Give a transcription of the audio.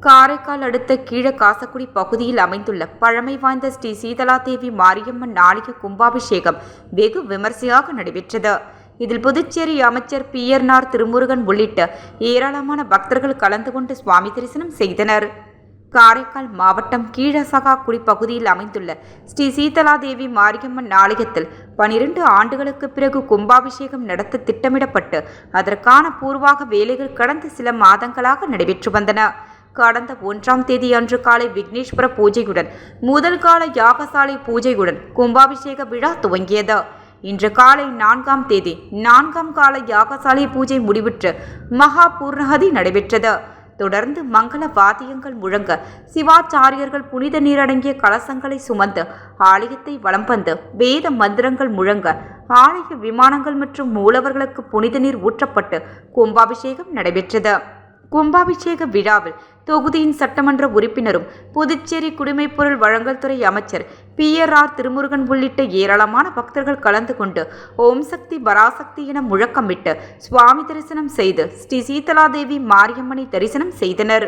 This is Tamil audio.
காரைக்கால் அடுத்த கீழகாசக்குடி பகுதியில் அமைந்துள்ள பழமை வாய்ந்த ஸ்ரீ சீதலாதேவி மாரியம்மன் ஆலய கும்பாபிஷேகம் வெகு விமர்சையாக நடைபெற்றது. இதில் புதுச்சேரி அமைச்சர் பியர்னார் திருமுருகன் உள்ளிட்ட ஏராளமான பக்தர்கள் கலந்து கொண்டு சுவாமி தரிசனம் செய்தனர். காரைக்கால் மாவட்டம் கீழசகாக்குடி பகுதியில் அமைந்துள்ள ஸ்ரீ சீதலாதேவி மாரியம்மன் ஆலயத்தில் 12 ஆண்டுகளுக்கு பிறகு கும்பாபிஷேகம் நடத்த திட்டமிடப்பட்டு அதற்கான பூர்வாக வேலைகள் கடந்த சில மாதங்களாக நடைபெற்று வந்தன. கடந்த 1ஆம் தேதி அன்று காலை விக்னேஸ்வர பூஜையுடன் முதல் கால யாகசாலை பூஜையுடன் கும்பாபிஷேக விழா துவங்கியது. இன்று காலை 4ஆம் தேதி 4ஆம் கால யாகசாலை பூஜை முடிவுற்று மகா பூர்ணகதி நடைபெற்றது. தொடர்ந்து மங்கள வாத்தியங்கள் முழங்க சிவாச்சாரியர்கள் புனித நீரடங்கிய கலசங்களை சுமந்து ஆலயத்தை வலம் வந்து வேத மந்திரங்கள் முழங்க ஆலய விமானங்கள் மற்றும் மூலவர்களுக்கு புனித நீர் ஊற்றப்பட்டு கும்பாபிஷேகம் நடைபெற்றது. கும்பாபிஷேக விழாவில் தொகுதியின் சட்டமன்ற உறுப்பினரும் புதுச்சேரி குடிமைப்பொருள் வழங்கல் துறை அமைச்சர் பியர்னார் திருமுருகன் உள்ளிட்ட ஏராளமான பக்தர்கள் கலந்து கொண்டு ஓம் சக்தி பராசக்தி என முழக்கமிட்டு சுவாமி தரிசனம் செய்து ஸ்ரீ சீதலாதேவி மாரியம்மனை தரிசனம் செய்தனர்.